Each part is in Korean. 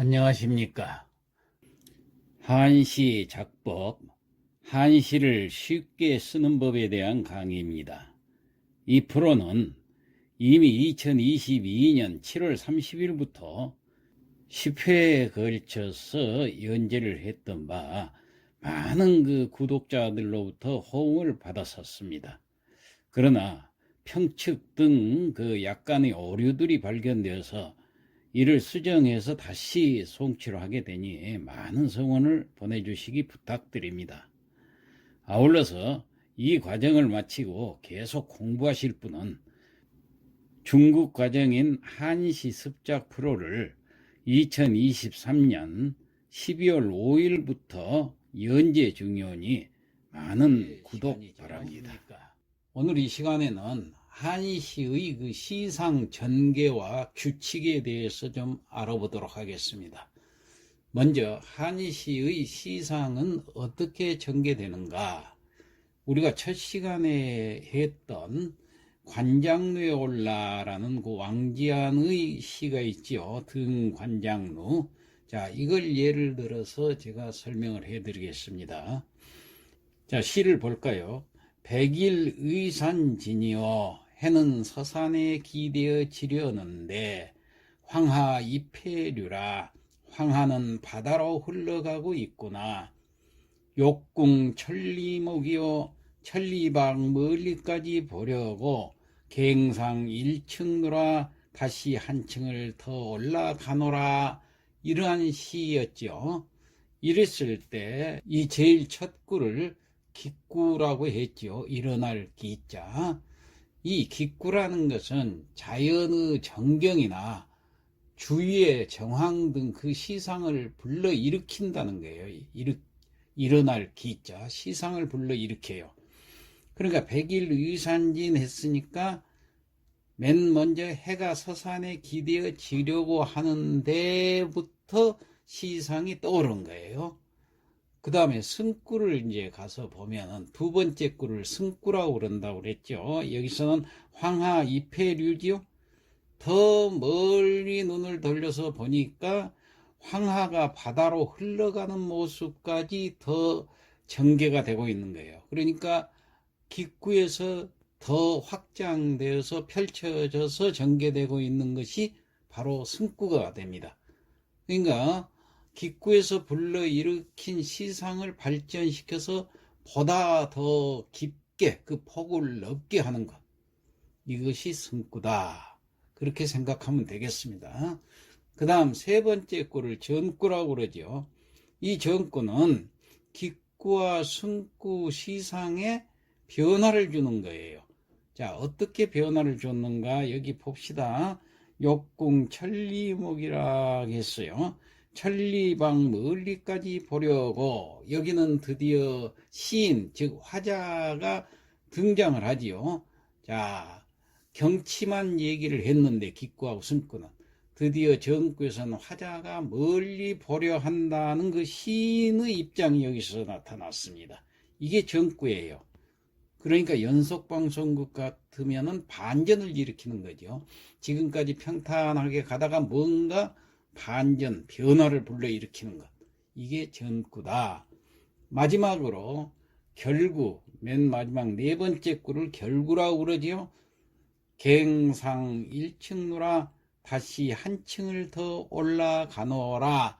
안녕하십니까. 한시 작법, 한시를 쉽게 쓰는 법에 대한 강의입니다. 이 프로는 이미 2022년 7월 30일부터 10회에 걸쳐서 연재를 했던 바 많은 구독자들로부터 호응을 받았었습니다. 그러나 평측 등 약간의 오류들이 발견되어서 이를 수정해서 다시 송치를 하게 되니 많은 성원을 보내주시기 부탁드립니다. 아울러서 이 과정을 마치고 계속 공부하실 분은 중급 과정인 한시 습작 프로를 2023년 12월 5일부터 연재 중이오니 많은 구독 바랍니다. 오늘 이 시간에는 한시의 시상 전개와 규칙에 대해서 좀 알아보도록 하겠습니다. 먼저 한시의 시상은 어떻게 전개되는가? 우리가 첫 시간에 했던 관장루에 올라라는 왕지안의 시가 있지요. 등관장루. 자, 이걸 예를 들어서 제가 설명을 해드리겠습니다. 자, 시를 볼까요? 백일의산지니어 해는 서산에 기대어 지려는데 황하 이폐류라. 황하는 바다로 흘러가고 있구나. 욕궁 천리목이요 천리방 멀리까지 보려고 갱상 1층노라 다시 한 층을 더 올라가노라. 이러한 시였죠. 이랬을 때 이 제일 첫 구를 기구라고 했죠. 일어날 기자. 이 기구라는 것은 자연의 정경이나 주위의 정황 등 그 시상을 불러일으킨다는 거예요. 일어날 기자, 시상을 불러일으켜요. 그러니까 백일의산진 했으니까 맨 먼저 해가 서산에 기대어 지려고 하는 데부터 시상이 떠오른 거예요. 그 다음에 승구를 이제 가서 보면은 두 번째 구를 승구라고 그런다고 그랬죠. 여기서는 황하 이폐류지요. 더 멀리 눈을 돌려서 보니까 황하가 바다로 흘러가는 모습까지 더 전개가 되고 있는 거예요. 그러니까 기구에서 더 확장되어서 펼쳐져서 전개되고 있는 것이 바로 승구가 됩니다. 그러니까 기구에서 불러일으킨 시상을 발전시켜서 보다 더 깊게 그 폭을 넓게 하는 것, 이것이 승구다. 그렇게 생각하면 되겠습니다. 그 다음 세 번째 구를 전구라고 그러죠. 이 전구는 기구와 승구 시상에 변화를 주는 거예요. 자, 어떻게 변화를 줬는가? 여기 봅시다. 욕궁 천리목이라 했어요. 천리방 멀리까지 보려고. 여기는 드디어 시인, 즉 화자가 등장을 하지요. 자, 경치만 얘기를 했는데 기구하고 승구는 드디어 전구에서는 화자가 멀리 보려 한다는 그 시인의 입장이 여기서 나타났습니다. 이게 전구예요. 그러니까 연속방송국 같으면은 반전을 일으키는 거죠. 지금까지 평탄하게 가다가 뭔가 반전, 변화를 불러일으키는 것. 이게 전구다. 마지막으로 결구, 맨 마지막 네 번째 구를 결구라고 그러지요. 갱상 1층노라 다시 한 층을 더 올라가노라.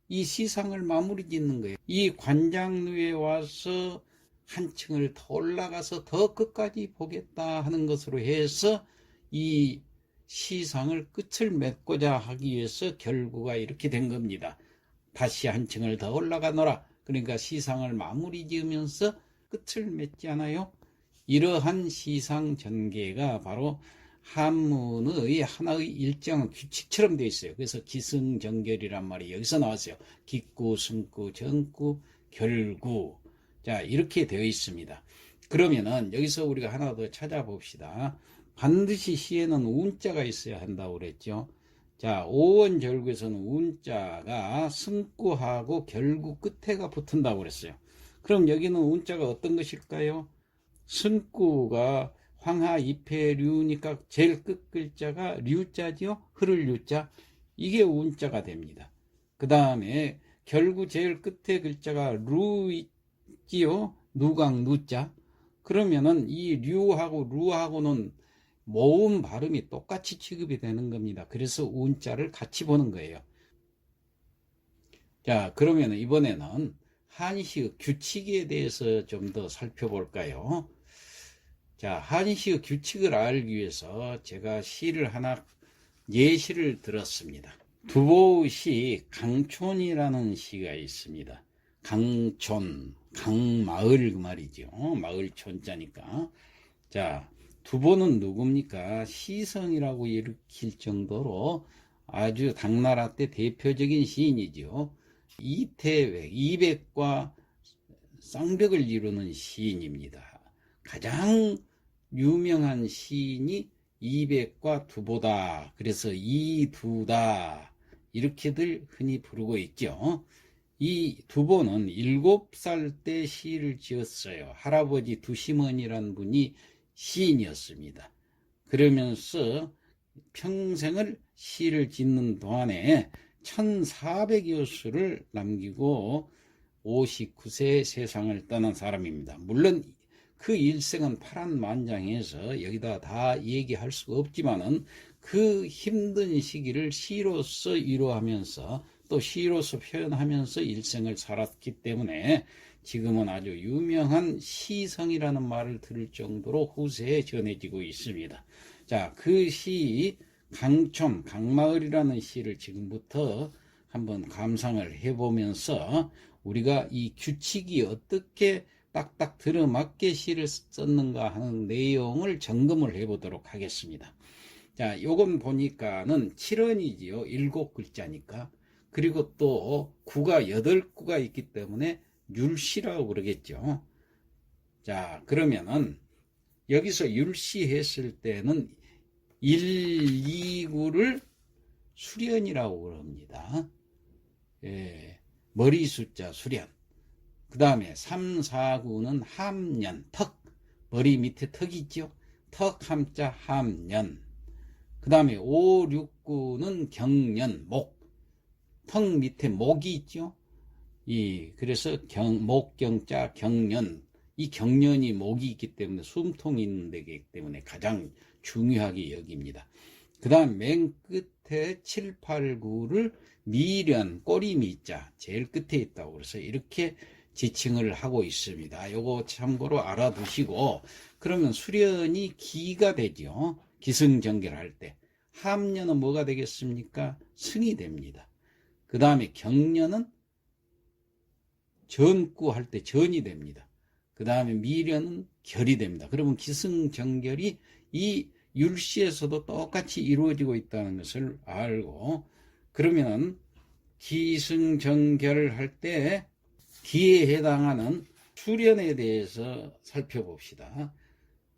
이 시상을 마무리 짓는 거예요. 이 관장루에 와서 한 층을 더 올라가서 더 끝까지 보겠다 하는 것으로 해서 이 시상을 끝을 맺고자 하기 위해서 결구가 이렇게 된 겁니다. 다시 한 층을 더 올라가노라. 그러니까 시상을 마무리 지으면서 끝을 맺지 않아요? 이러한 시상 전개가 바로 한문의 하나의 일정한 규칙처럼 되어 있어요. 그래서 기승전결이란 말이 여기서 나왔어요. 기구, 승구, 전구, 결구. 자, 이렇게 되어 있습니다. 그러면은 여기서 우리가 하나 더 찾아봅시다. 반드시 시에는 운자가 있어야 한다고 그랬죠. 자, 오원절구에서는 운자가 승구하고 결구 끝에가 붙은다고 그랬어요. 그럼 여기는 운자가 어떤 것일까요? 승구가 황하 이폐류니까 제일 끝 글자가 류자지요. 흐를 류자. 이게 운자가 됩니다. 그 다음에 결구 제일 끝에 글자가 루 있지요? 누강 누자. 그러면은 이 류하고 루하고는 모음 발음이 똑같이 취급이 되는 겁니다. 그래서 운자를 같이 보는 거예요. 자, 그러면 이번에는 한시의 규칙에 대해서 좀 더 살펴볼까요? 자, 한시의 규칙을 알기 위해서 제가 시를 하나 예시를 들었습니다. 두보의 시 강촌이라는 시가 있습니다. 강촌, 강마을 그 말이죠. 마을 촌자니까. 자, 두보는 누굽니까? 시성이라고 일으킬 정도로 아주 당나라 때 대표적인 시인이죠. 이태백, 이백과 쌍벽을 이루는 시인입니다. 가장 유명한 시인이 이백과 두보다. 그래서 이두다 이렇게들 흔히 부르고 있죠. 이 두보는 7살 때 시를 지었어요. 할아버지 두시먼이라는 분이 시인이었습니다. 그러면서 평생을 시를 짓는 동안에 1400여 수를 남기고 59세 세상을 떠난 사람입니다. 물론 그 일생은 파란만장해서 여기다 다 얘기할 수가 없지만은 그 힘든 시기를 시로서 위로하면서 또 시로서 표현하면서 일생을 살았기 때문에 지금은 아주 유명한 시성이라는 말을 들을 정도로 후세에 전해지고 있습니다. 자, 그 시 강촌, 강마을이라는 시를 지금부터 한번 감상을 해보면서 우리가 이 규칙이 어떻게 딱딱 들어맞게 시를 썼는가 하는 내용을 점검을 해보도록 하겠습니다. 자, 요건 보니까는 7원이지요. 7글자니까. 그리고 또 구가 8구가 있기 때문에 율시라고 그러겠죠. 자, 그러면은 여기서 율시 했을 때는 1, 2구를 수련이라고 그럽니다. 예, 머리 숫자 수련. 그 다음에 3, 4구는 함년, 턱. 머리 밑에 턱 있죠. 턱 함자 함년. 그 다음에 5, 6구는 경년, 목. 턱 밑에 목이 있죠. 그래서 목경자 경년. 이 경련이 목이 있기 때문에 숨통이 있는 데기 때문에 가장 중요하게 여깁니다. 그 다음 맨 끝에 7, 8, 9를 미련, 꼬리 미자 제일 끝에 있다고 그래서 이렇게 지칭을 하고 있습니다. 요거 참고로 알아두시고, 그러면 수련이 기가 되죠. 기승전결할 때. 함년은 뭐가 되겠습니까? 승이 됩니다. 그 다음에 경련은 전구 할 때 전이 됩니다. 그 다음에 미련은 결이 됩니다. 그러면 기승전결이 이 율시에서도 똑같이 이루어지고 있다는 것을 알고, 그러면 기승전결을 할 때 기에 해당하는 수련에 대해서 살펴봅시다.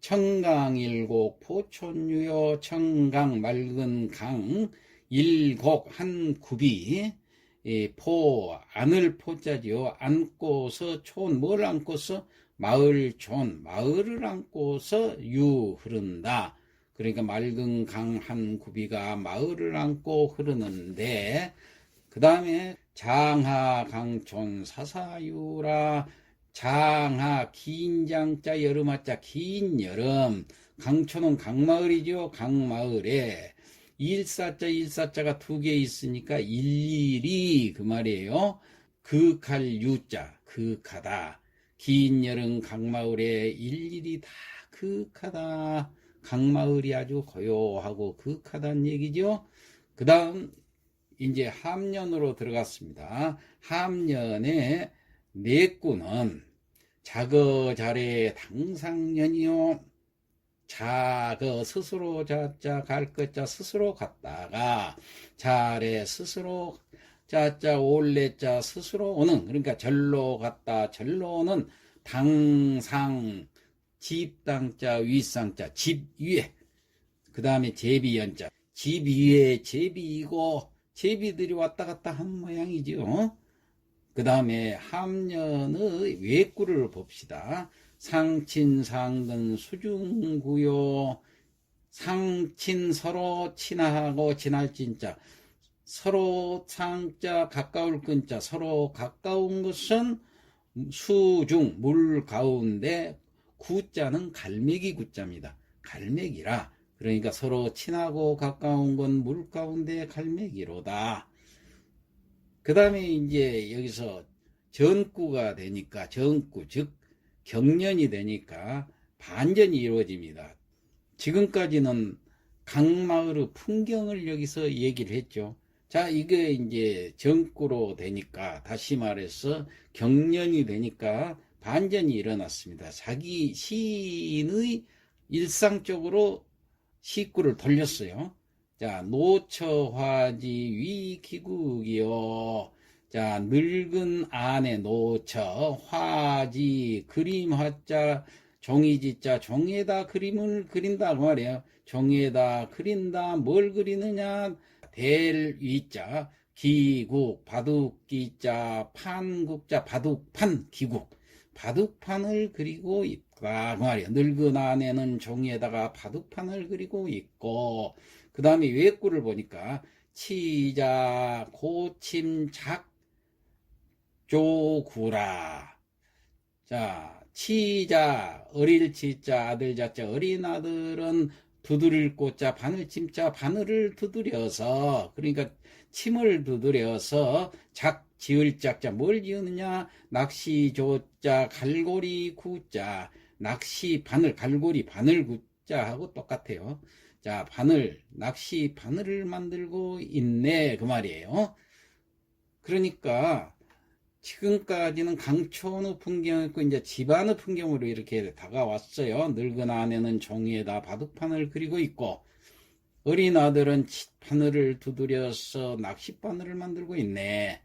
청강일곡 포촌유요 청강 맑은 강 일곡 한 굽이 포 안을 포자지요. 안고서 촌 뭘 안고서 마을촌 마을을 안고서 유 흐른다. 그러니까 맑은 강 한 굽이가 마을을 안고 흐르는데, 그 다음에 장하 강촌 사사유라. 장하 긴 장자 여름하자 긴 여름. 강촌은 강마을이죠. 강마을에 일사자가 2개 있으니까 일일이 그 말이에요. 극할 유자 극하다. 긴 여름 강마을에 일일이 다 극하다. 강마을이 아주 고요하고 극하다는 얘기죠. 그 다음 이제 함년으로 들어갔습니다. 함년의 내구는 자거자래 당상년이요. 자거 스스로 자자 갈 것자 스스로 갔다가 자래 스스로 자자 올래자 스스로 오는, 그러니까 절로 갔다. 절로는 당상 집당자 윗상자 집 위에. 그 다음에 제비연자 집 위에 제비이고 제비들이 왔다 갔다 한 모양이죠. 그 다음에 함년의 외구를 봅시다. 상친상근 수중구요. 상친 서로 친하고 친할 진자. 서로 상자 가까울 근자, 서로 가까운 것은 수중 물 가운데, 구자는 갈매기 구자입니다. 갈매기라. 그러니까 서로 친하고 가까운 건 물 가운데 갈매기로다. 그 다음에 이제 여기서 전구가 되니까, 전구 즉 경련이 되니까 반전이 이루어집니다. 지금까지는 강마을의 풍경을 여기서 얘기를 했죠. 자, 이게 이제 정구로 되니까, 다시 말해서 경련이 되니까 반전이 일어났습니다. 자기 시인의 일상적으로 시구를 돌렸어요. 자, 노처화지 위기국이요. 자, 늙은 아내 노처, 화지 그림 화자, 종이지자, 종에다 그림을 그린다 그 말이에요. 종에다 그린다. 뭘 그리느냐? 될 위자, 기국, 바둑기자, 판국자, 바둑판, 기국. 바둑판을 그리고 있다 그 말이에요. 늙은 아내는 종이에다가 바둑판을 그리고 있고, 그 다음에 외구를 보니까 치자, 고침, 작, 조구라. 자, 치자, 어릴 치자, 아들 자자, 어린 아들은 두드릴 꽃자, 바늘 침자, 바늘을 두드려서, 그러니까 침을 두드려서 작, 지을 짝자, 뭘 지으느냐? 낚시 조자, 갈고리 구자, 낚시 바늘, 갈고리 바늘 구자하고 똑같아요. 자, 바늘, 낚시 바늘을 만들고 있네 그 말이에요. 그러니까 지금까지는 강촌의 풍경이었고, 이제 집안의 풍경으로 이렇게 다가왔어요. 늙은 아내는 종이에다 바둑판을 그리고 있고, 어린 아들은 바늘을 두드려서 낚싯바늘을 만들고 있네.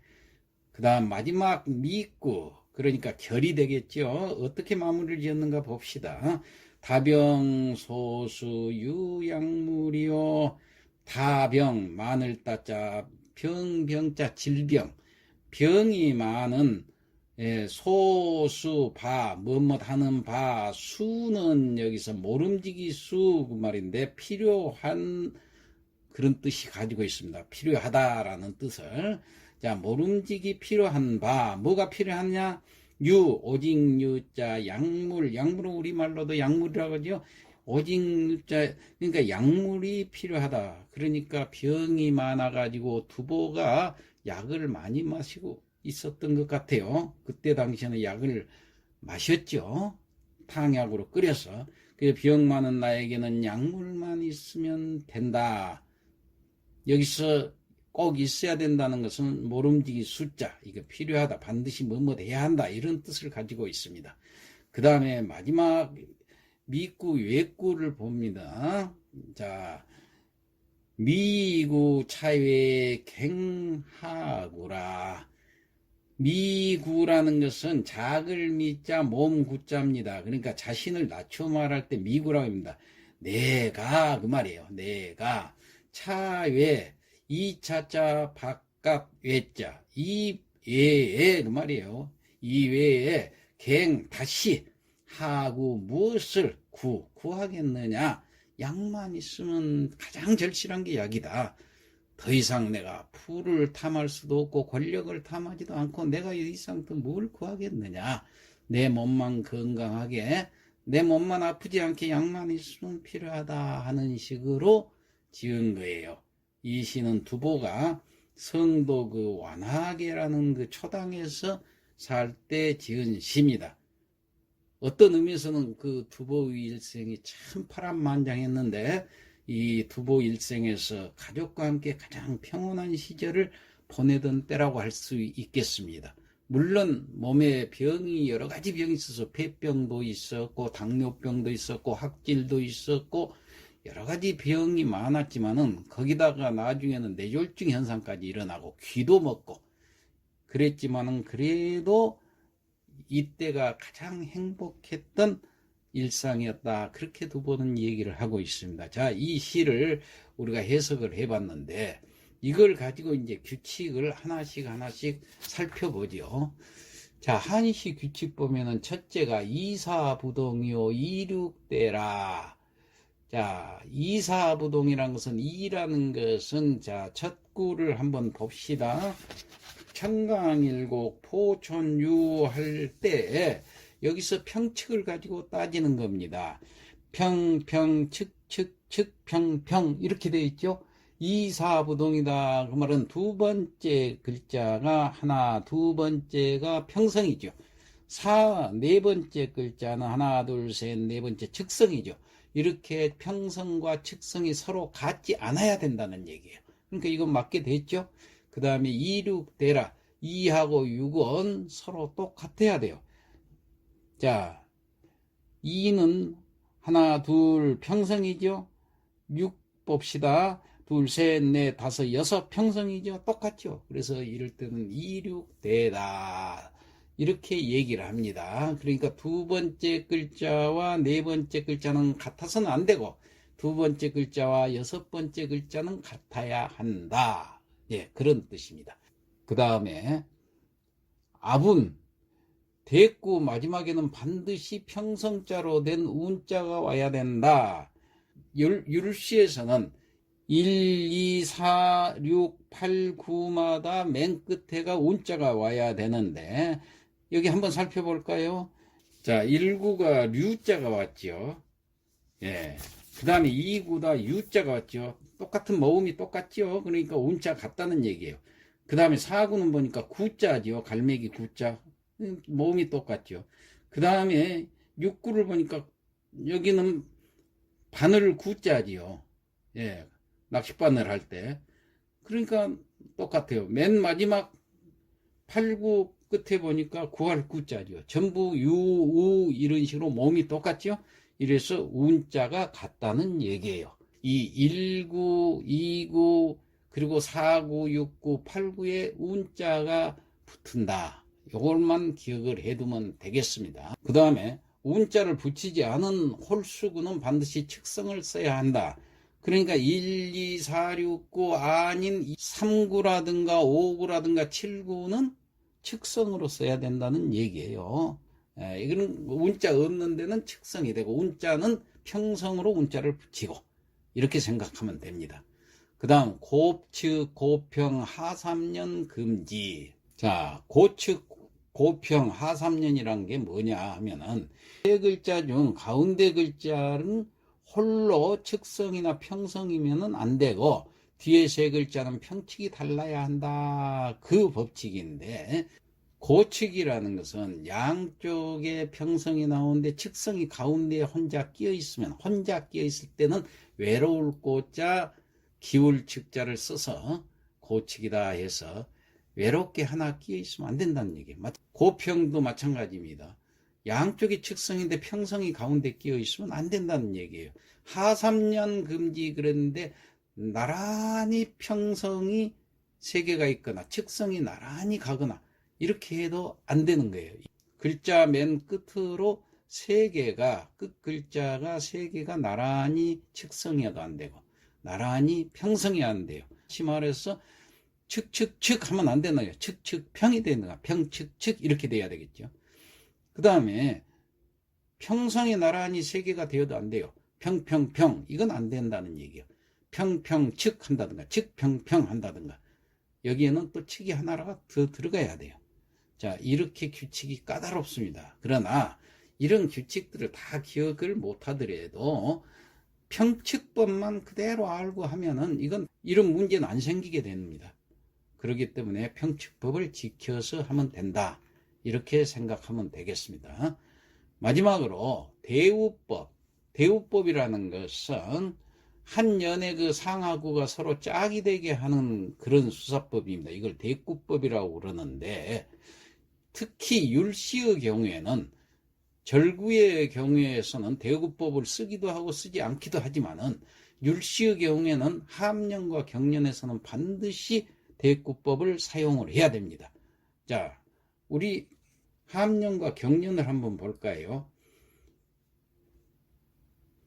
그 다음 마지막 미구, 그러니까 결이 되겠죠. 어떻게 마무리를 지었는가 봅시다. 다병 소수 유약물이요. 다병 마늘 따자, 병자 질병. 병이 많은 소수 바, 뭐뭐 하는 바, 수는 여기서 모름지기 수 그 말인데, 필요한 그런 뜻이 가지고 있습니다. 필요하다라는 뜻을. 자, 모름지기 필요한 바, 뭐가 필요하냐? 유, 오직 유자, 약물, 약물은 우리말로도 약물이라고 하죠. 오직 유자, 그러니까 약물이 필요하다. 그러니까 병이 많아가지고 두보가 약을 많이 마시고 있었던 것 같아요. 그때 당시에는 약을 마셨죠. 탕약으로 끓여서. 그 병 많은 나에게는 약물만 있으면 된다. 여기서 꼭 있어야 된다는 것은 모름지기 숫자, 이거 필요하다, 반드시 뭐뭐 해야 한다, 이런 뜻을 가지고 있습니다. 그 다음에 마지막 미구 외구를 봅니다. 자, 미구 차외 갱하구라. 미구라는 것은 작을 미자 몸 구자입니다. 그러니까 자신을 낮춰 말할 때 미구라고 합니다. 내가 그 말이에요. 내가 차외 이 차자 바깥 외자 이 외에 그 말이에요. 이 외에 갱 다시 하고 무엇을 구하겠느냐? 약만 있으면 가장 절실한 게 약이다. 더 이상 내가 풀을 탐할 수도 없고 권력을 탐하지도 않고 내가 이 이상 또 뭘 구하겠느냐? 내 몸만 건강하게, 내 몸만 아프지 않게 약만 있으면 필요하다 하는 식으로 지은 거예요. 이 시는 두보가 성도 그 완화계라는 그 초당에서 살 때 지은 시입니다. 어떤 의미에서는 그 두보의 일생이 참 파란만장했는데, 이 두보 일생에서 가족과 함께 가장 평온한 시절을 보내던 때라고 할 수 있겠습니다. 물론 몸에 병이 여러 가지 병이 있어서 폐병도 있었고 당뇨병도 있었고 학질도 있었고 여러 가지 병이 많았지만은, 거기다가 나중에는 뇌졸중 현상까지 일어나고 귀도 먹고 그랬지만은, 그래도 이때가 가장 행복했던 일상이었다, 그렇게 두보는 얘기를 하고 있습니다. 자, 이 시를 우리가 해석을 해봤는데, 이걸 가지고 이제 규칙을 하나씩 살펴보죠. 자, 한시 규칙 보면은 첫째가 이사부동이요 이륙대라. 자, 이사부동이라는 것은, 이라는 것은, 자, 첫 구를 한번 봅시다. 청강일곡 포촌유 할 때, 여기서 평측을 가지고 따지는 겁니다. 평, 측, 평, 이렇게 되어 있죠. 이사부동이다. 그 말은 두 번째 글자가 하나, 두 번째가 평성이죠. 네 번째 글자는 하나, 둘, 셋, 네 번째 측성이죠. 이렇게 평성과 측성이 서로 같지 않아야 된다는 얘기예요. 그러니까 이건 맞게 됐죠. 그 다음에 2, 6 대라. 2하고 6은 서로 똑같아야 돼요. 자, 2는 하나, 둘 평성이죠. 6 봅시다. 둘, 셋, 넷, 다섯, 여섯 평성이죠. 똑같죠. 그래서 이럴 때는 2, 6 대다. 이렇게 얘기를 합니다. 그러니까 두 번째 글자와 네 번째 글자는 같아서는 안 되고, 두 번째 글자와 여섯 번째 글자는 같아야 한다. 예, 그런 뜻입니다. 그 다음에 아분, 대구 마지막에는 반드시 평성자로 된 운자가 와야 된다. 율시에서는 1, 2, 4, 6, 8, 9마다 맨 끝에가 운자가 와야 되는데, 여기 한번 살펴볼까요? 자, 1구가 류자가 왔죠. 예. 그 다음에 2구다 유자가 왔죠. 똑같은 모음이 똑같죠. 그러니까 운자 같다는 얘기예요. 그 다음에 4구는 보니까 구자죠. 갈매기 구자. 모음이 똑같죠. 그 다음에 6구를 보니까 여기는 바늘 구자지요. 예. 낚싯바늘 할 때. 그러니까 똑같아요. 맨 마지막 8구 끝에 보니까 구할 구자죠. 전부 유, 우 이런 식으로 모음이 똑같죠. 이래서 운자가 같다는 얘기예요. 이 1구, 2구, 그리고 4구, 6구, 8구에 운자가 붙은다. 이걸만 기억을 해두면 되겠습니다. 그 다음에 운자를 붙이지 않은 홀수구는 반드시 측성을 써야 한다. 그러니까 1, 2, 4, 6, 9 아닌 3구라든가 5구라든가 7구는 측성으로 써야 된다는 얘기예요. 이거는 운자 없는 데는 측성이 되고, 운자는 평성으로 운자를 붙이고, 이렇게 생각하면 됩니다. 그 다음 고측, 고평, 하삼년 금지. 자, 고측, 고평, 하삼년이란 게 뭐냐 하면은, 세 글자 중 가운데 글자는 홀로 측성이나 평성이면은 안 되고, 뒤에 세 글자는 평측이 달라야 한다. 그 법칙인데, 고측이라는 것은 양쪽에 평성이 나오는데 측성이 가운데에 혼자 끼어 있으면, 혼자 끼어 있을 때는 외로울 고자 기울 측자를 써서 고측이다 해서 외롭게 하나 끼어 있으면 안 된다는 얘기예요. 고평도 마찬가지입니다. 양쪽이 측성인데 평성이 가운데 끼어 있으면 안 된다는 얘기예요. 하삼년 금지 그랬는데 나란히 평성이 세 개가 있거나 측성이 나란히 가거나 이렇게 해도 안 되는 거예요. 글자 맨 끝으로 세 개가, 끝 글자가 세 개가 나란히 측성이어도 안 되고 나란히 평성이 안 돼요. 다시 말해서 측 하면 안 되나요? 측 평이 되는가? 평측 이렇게 돼야 되겠죠. 그 다음에 평성이 나란히 세 개가 되어도 안 돼요. 평 이건 안 된다는 얘기예요. 측 한다든가 측평 한다든가 여기에는 또 측이 하나가 더 들어가야 돼요. 자, 이렇게 규칙이 까다롭습니다. 그러나 이런 규칙들을 다 기억을 못하더라도 평측법만 그대로 알고 하면은 이런 문제는 안 생기게 됩니다. 그렇기 때문에 평측법을 지켜서 하면 된다. 이렇게 생각하면 되겠습니다. 마지막으로 대우법. 대우법이라는 것은 한 연의 그 상하구가 서로 짝이 되게 하는 그런 수사법입니다. 이걸 대구법이라고 그러는데, 특히 율시의 경우에는, 절구의 경우에서는 대구법을 쓰기도 하고 쓰지 않기도 하지만은 율시의 경우에는 하암년과 경년에서는 반드시 대구법을 사용을 해야 됩니다. 자, 우리 하암년과 경년을 한번 볼까요?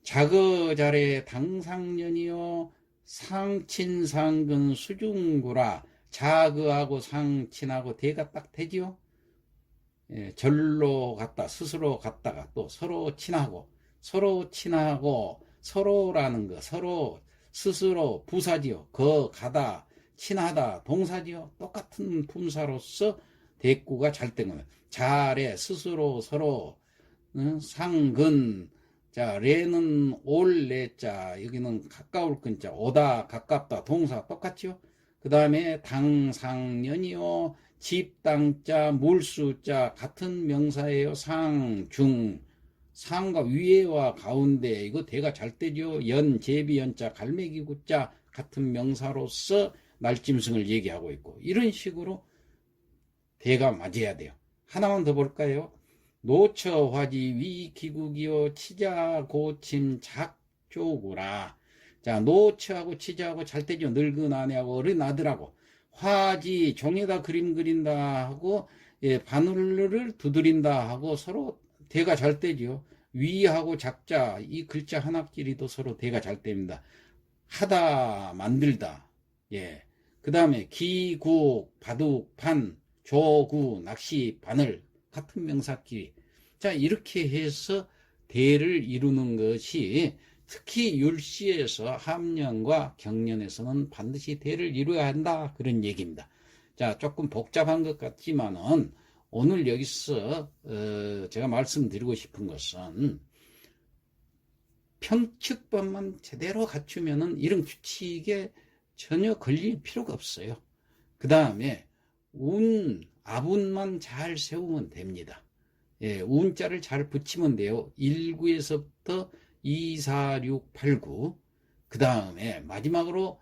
자거자래 당상년이요 상친상근 수중구라. 자거하고 상친하고 대가 딱 되지요. 예, 절로 갔다 스스로 갔다가 또 서로 친하고 서로라는 거, 서로 스스로 부사지요. 가다, 친하다, 동사지요. 똑같은 품사로서 대꾸가 잘 된 거예요. 잘해, 스스로, 서로, 상근, 자, 레는 올, 레자, 여기는 가까울 근자, 오다, 가깝다, 동사 똑같죠? 그 다음에 당상년이요, 집, 당자, 물수자, 같은 명사예요. 상, 중, 상과 위에와 가운데, 이거 대가 잘 되죠? 연, 제비, 연자, 갈매기, 구자, 같은 명사로서 날짐승을 얘기하고 있고, 이런 식으로 대가 맞아야 돼요. 하나만 더 볼까요? 노처, 화지, 위, 기국이요, 치자, 고침, 작조구라. 자, 노처하고 치자하고 잘 되죠. 늙은 아내하고 어린 아들하고. 화지, 종에다 그림 그린다 하고, 예, 바늘을 두드린다 하고 서로 대가 잘 되죠. 위하고 작자, 이 글자 하나끼리도 서로 대가 잘 됩니다. 하다, 만들다. 예. 그 다음에 기국, 바둑, 판, 조구, 낚시, 바늘, 같은 명사끼리. 자, 이렇게 해서 대를 이루는 것이 특히 율시에서 함년과 경년에서는 반드시 대를 이루어야 한다. 그런 얘기입니다. 자, 조금 복잡한 것 같지만은 오늘 여기서 제가 말씀드리고 싶은 것은 평측법만 제대로 갖추면은 이런 규칙에 전혀 걸릴 필요가 없어요. 그 다음에 아분만 잘 세우면 됩니다. 예, 운자를 잘 붙이면 돼요. 1구에서부터 2, 4, 6, 8, 9. 그 다음에 마지막으로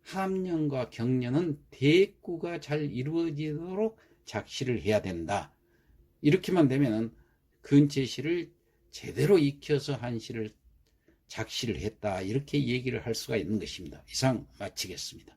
함년과 경년은 대구가 잘 이루어지도록 작시를 해야 된다. 이렇게만 되면 근체시를 제대로 익혀서 한시를 작시를 했다. 이렇게 얘기를 할 수가 있는 것입니다. 이상 마치겠습니다.